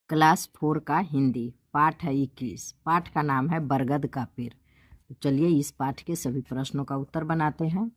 Class 4 का हिंदी पाठ है 21। पाठ का नाम है बरगद का पेड़। तो चलिए इस पाठ के सभी प्रश्नों का उत्तर बनाते हैं।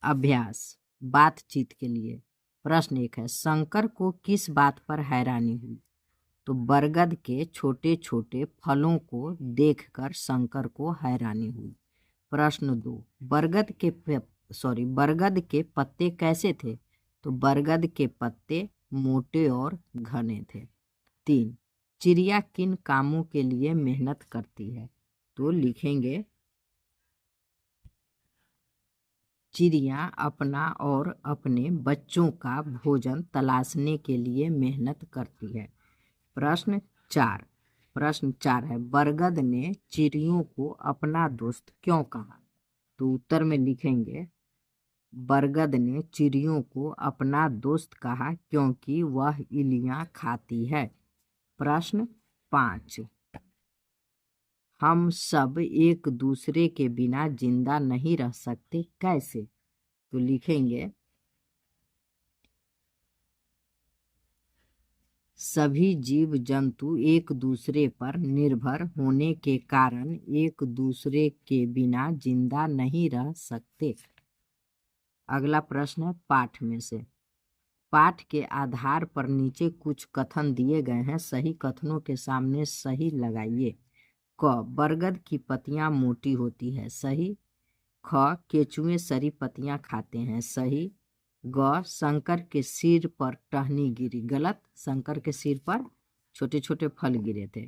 अभ्यास बातचीत के लिए। प्रश्न 1 है, शंकर को किस बात पर हैरानी हुई? तो बरगद के छोटे छोटे फलों को देखकर शंकर को हैरानी हुई। प्रश्न 2, बरगद के पत्ते कैसे थे? तो बरगद के पत्ते मोटे और घने थे। 3, चिड़िया किन कामों के लिए मेहनत करती है? तो लिखेंगे चिड़िया अपना और अपने बच्चों का भोजन तलाशने के लिए मेहनत करती है। प्रश्न 4 है, बरगद ने चिड़ियों को अपना दोस्त क्यों कहा? तो उत्तर में लिखेंगे बरगद ने चिड़ियों को अपना दोस्त कहा क्योंकि वह इल्लियां खाती है। प्रश्न 5, हम सब एक दूसरे के बिना जिंदा नहीं रह सकते, कैसे? तो लिखेंगे सभी जीव जंतु एक दूसरे पर निर्भर होने के कारण एक दूसरे के बिना जिंदा नहीं रह सकते। अगला प्रश्न है पाठ में से। पाठ के आधार पर नीचे कुछ कथन दिए गए हैं, सही कथनों के सामने सही लगाइए। क, बरगद की पत्तियां मोटी होती है, सही। ख, केचुए सरी पत्तियां खाते हैं, सही। ग, शंकर के सिर पर टहनी गिरी, गलत। शंकर के सिर पर छोटे छोटे फल गिरे थे।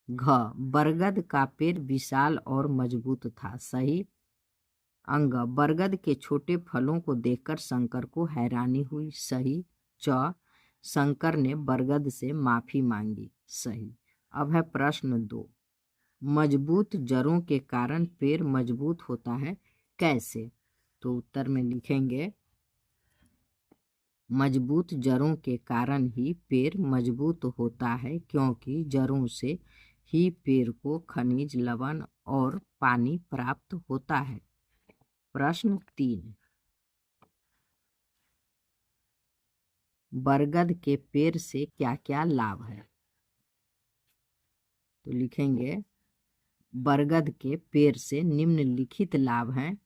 घ, बरगद का पेड़ विशाल और मजबूत था, सही। अंग, बरगद के छोटे फलों को देखकर शंकर को हैरानी हुई, सही। च, शंकर ने बरगद से माफी मांगी, सही। अब है प्रश्न 2, मजबूत जड़ों के कारण पेड़ मजबूत होता है, कैसे? तो उत्तर में लिखेंगे मजबूत जड़ों के कारण ही पेड़ मजबूत होता है क्योंकि जड़ों से ही पेड़ को खनिज, लवण और पानी प्राप्त होता है। प्रश्न 3, बरगद के पेड़ से क्या क्या लाभ है? तो लिखेंगे बरगद के पेड़ से निम्नलिखित लाभ हैं,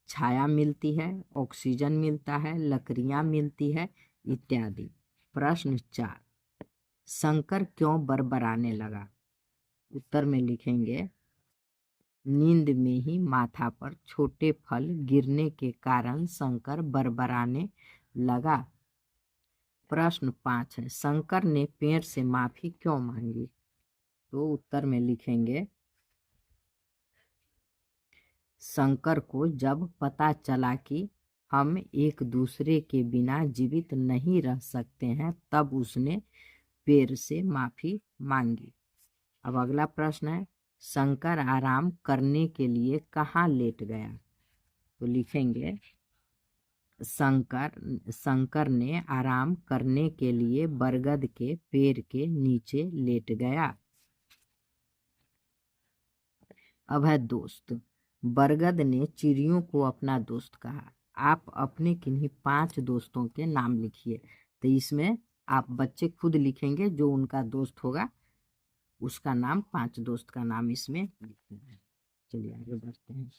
छाया मिलती है, ऑक्सीजन मिलता है, लकड़ियां मिलती है, इत्यादि। प्रश्न 4, शंकर क्यों बरबराने लगा? उत्तर में लिखेंगे नींद में ही माथा पर छोटे फल गिरने के कारण शंकर बरबराने लगा। प्रश्न 5 है, शंकर ने पेड़ से माफी क्यों मांगी? तो उत्तर में लिखेंगे शंकर को जब पता चला कि हम एक दूसरे के बिना जीवित नहीं रह सकते हैं तब उसने पेड़ से माफी मांगी। अब अगला प्रश्न है, शंकर आराम करने के लिए कहाँ लेट गया? तो लिखेंगे शंकर ने आराम करने के लिए बरगद के पेड़ के नीचे लेट गया। अब है दोस्त, बरगद ने चिड़ियों को अपना दोस्त कहा। आप अपने किन्हीं 5 दोस्तों के नाम लिखिए। तो इसमें आप बच्चे खुद लिखेंगे, जो उनका दोस्त होगा उसका नाम, 5 दोस्त का नाम इसमें लिखना है। चलिए आगे बढ़ते हैं।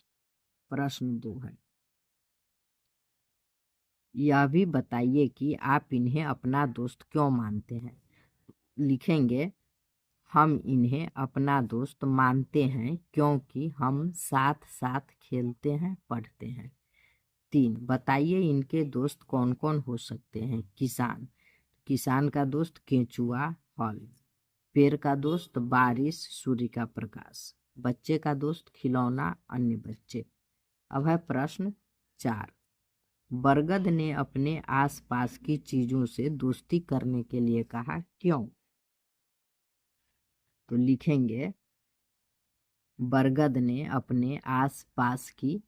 प्रश्न 2 है, यह भी बताइए कि आप इन्हें अपना दोस्त क्यों मानते हैं? लिखेंगे हम इन्हें अपना दोस्त मानते हैं क्योंकि हम साथ साथ खेलते हैं, पढ़ते हैं। 3, बताइए इनके दोस्त कौन कौन हो सकते हैं? किसान का दोस्त केंचुआ, हल। पेड़ का दोस्त बारिश, सूर्य का प्रकाश। बच्चे का दोस्त खिलौना, अन्य बच्चे। अब है प्रश्न 4, बरगद ने अपने आसपास की चीजों से दोस्ती करने के लिए कहा, क्यों? तो लिखेंगे बरगद ने अपने आसपास की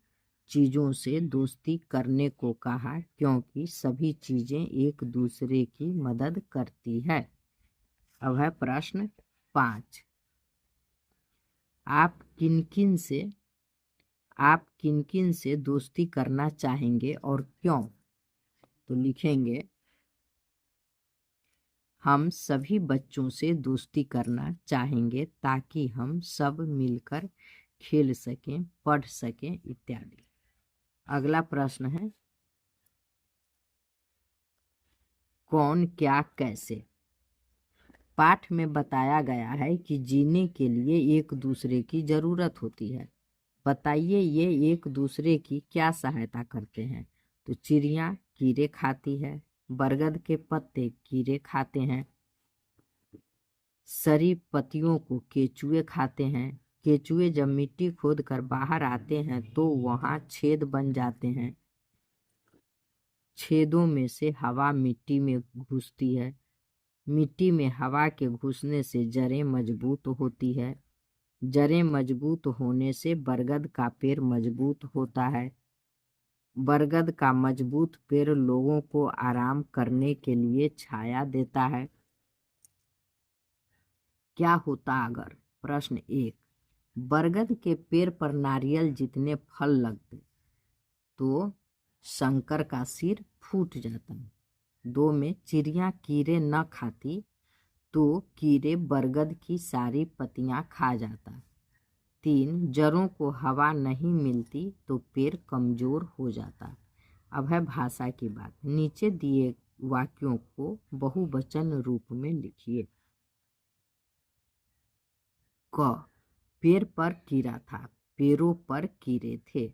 चीजों से दोस्ती करने को कहा क्योंकि सभी चीजें एक दूसरे की मदद करती है। अब है प्रश्न 5, आप किन किन से दोस्ती करना चाहेंगे और क्यों? तो लिखेंगे हम सभी बच्चों से दोस्ती करना चाहेंगे ताकि हम सब मिलकर खेल सकें, पढ़ सकें इत्यादि। अगला प्रश्न है कौन, क्या, कैसे। पाठ में बताया गया है कि जीने के लिए एक दूसरे की जरूरत होती है। बताइए ये एक दूसरे की क्या सहायता करते हैं। तो चिड़िया कीड़े खाती है, बरगद के पत्ते कीड़े खाते हैं, सरी पत्तियों को केचुए खाते हैं, केचुए जब मिट्टी खोद कर बाहर आते हैं तो वहां छेद बन जाते हैं, छेदों में से हवा मिट्टी में घुसती है, मिट्टी में हवा के घुसने से जड़ें मजबूत होती है, जड़ें मजबूत होने से बरगद का पेड़ मजबूत होता है, बरगद का मजबूत पेड़ लोगों को आराम करने के लिए छाया देता है। क्या होता अगर, प्रश्न 1, बरगद के पेड़ पर नारियल जितने फल लगते तो शंकर का सिर फूट जाता। 2 में चिड़िया कीड़े न खाती तो कीड़े बरगद की सारी पत्तियां खा जाता। 3, जड़ों को हवा नहीं मिलती तो पेड़ कमजोर हो जाता। अब है भाषा की बात। नीचे दिए वाक्यों को बहुवचन रूप में लिखिए। क, पेड़ पर कीड़ा था, पेड़ों पर कीड़े थे।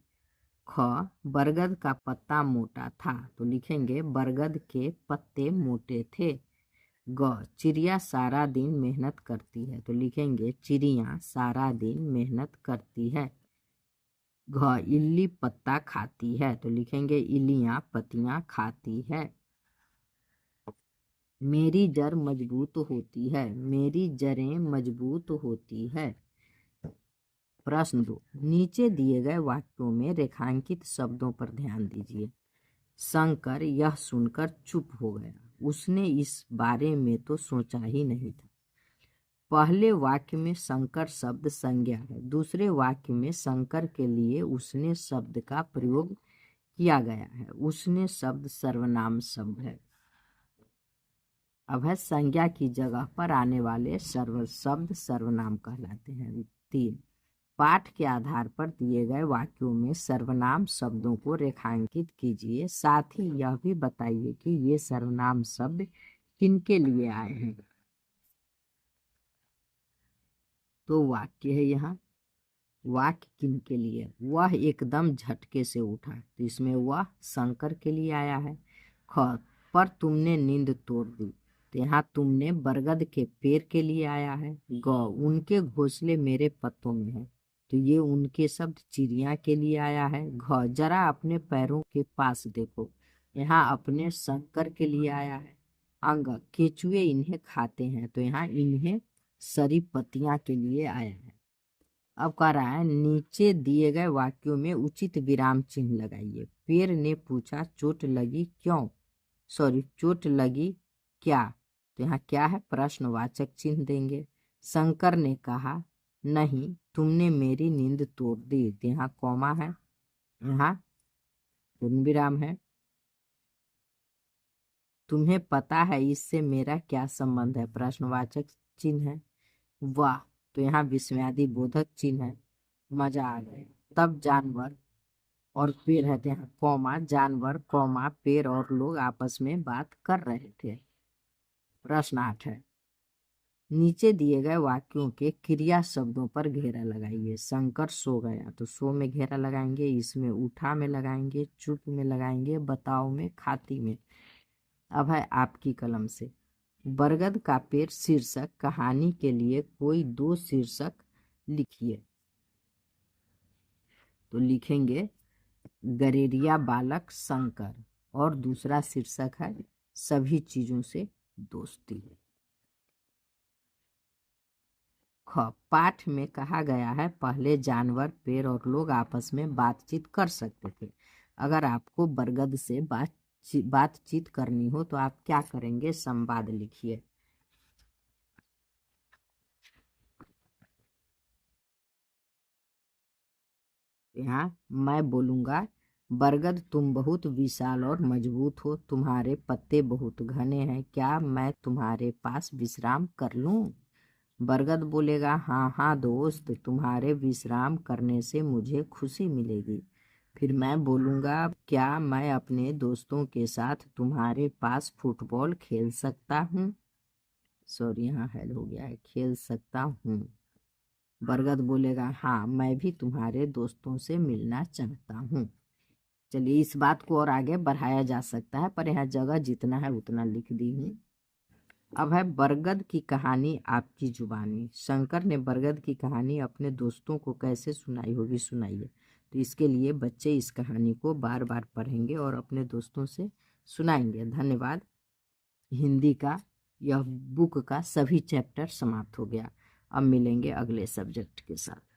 ख, बरगद का पत्ता मोटा था, तो लिखेंगे बरगद के पत्ते मोटे थे। ग, चिड़िया सारा दिन मेहनत करती है, तो लिखेंगे चिड़िया सारा दिन मेहनत करती है। घ, इल्ली पत्ता खाती है, तो लिखेंगे इल्लियां पत्तियां खाती है। मेरी जड़ मजबूत होती है, मेरी जड़ें मजबूत होती है। प्रश्न 2, नीचे दिए गए वाक्यों में रेखांकित शब्दों पर ध्यान दीजिए। शंकर यह सुनकर चुप हो गया, उसने इस बारे में तो सोचा ही नहीं था। पहले वाक्य में शंकर शब्द संज्ञा है, दूसरे वाक्य में शंकर के लिए उसने शब्द का प्रयोग किया गया है, उसने शब्द सर्वनाम शब्द है। अब है संज्ञा की जगह पर आने वाले शब्द सर्वनाम कहलाते हैं। 3, पाठ के आधार पर दिए गए वाक्यों में सर्वनाम शब्दों को रेखांकित कीजिए, साथ ही यह भी बताइए कि ये सर्वनाम शब्द किनके लिए आए हैं। तो वाक्य है यहाँ, वाक्य किनके लिए, वह एकदम झटके से उठा, तो इसमें वह शंकर के लिए आया है। ख, पर तुमने नींद तोड़ दी, तो यहाँ तुमने बरगद के पेड़ के लिए आया है। ग, उनके घोंसले मेरे पत्तों में है, तो ये उनके शब्द चिड़िया के लिए आया है। घ, जरा अपने पैरों के पास देखो, यहाँ अपने शंकर के लिए आया है। अंग, केचुए इन्हें खाते हैं, तो यहाँ इन्हें सरी पत्तियां के लिए आया है। अब कह रहा है नीचे दिए गए वाक्यों में उचित विराम चिन्ह लगाइए। पेड़ ने पूछा चोट लगी क्यों, चोट लगी क्या, तो यहाँ क्या है, प्रश्नवाचक चिन्ह देंगे। शंकर ने कहा नहीं, तुमने मेरी नींद तोड़ दी, तो यहाँ कॉमा है, यहाँ पूर्ण विराम है। तुम्हें पता है इससे मेरा क्या संबंध है, प्रश्नवाचक चिन्ह है। वाह, तो यहाँ विस्मयादि बोधक चिन्ह है। मजा आ गया। तब जानवर और पेड़ रहते हैं, कौमा जानवर कौमा पेड़ और लोग आपस में बात कर रहे थे। प्रश्न 8 है, नीचे दिए गए वाक्यों के क्रिया शब्दों पर घेरा लगाइए। शंकर सो गया, तो सो में घेरा लगाएंगे, इसमें उठा में लगाएंगे, चुप में लगाएंगे, बताओ में, खाती में। अब है आपकी कलम से। बरगद का पेड़ शीर्षक कहानी के लिए कोई 2 शीर्षक लिखिए। तो लिखेंगे गरेरिया बालक शंकर, और दूसरा शीर्षक है सभी चीजों से दोस्ती। ख, पाठ में कहा गया है पहले जानवर पेड़ और लोग आपस में बातचीत कर सकते थे। अगर आपको बरगद से बातचीत करनी हो तो आप क्या करेंगे, संवाद लिखिए। यहाँ मैं बोलूंगा बरगद तुम बहुत विशाल और मजबूत हो, तुम्हारे पत्ते बहुत घने हैं, क्या मैं तुम्हारे पास विश्राम कर लूं? बरगद बोलेगा, हाँ हाँ दोस्त, तुम्हारे विश्राम करने से मुझे खुशी मिलेगी। फिर मैं बोलूँगा, क्या मैं अपने दोस्तों के साथ तुम्हारे पास फुटबॉल खेल सकता हूँ? सॉरी, यहाँ हेल हो गया है, खेल सकता हूँ। बरगद बोलेगा, हाँ मैं भी तुम्हारे दोस्तों से मिलना चाहता हूँ। चलिए, इस बात को और आगे बढ़ाया जा सकता है, पर यहाँ जगह जितना है उतना लिख दी हूँ। अब है बरगद की कहानी आपकी जुबानी। शंकर ने बरगद की कहानी अपने दोस्तों को कैसे सुनाई होगी, सुनाइए। तो इसके लिए बच्चे इस कहानी को बार बार पढ़ेंगे और अपने दोस्तों से सुनाएंगे। धन्यवाद। हिंदी का यह बुक का सभी चैप्टर समाप्त हो गया। अब मिलेंगे अगले सब्जेक्ट के साथ।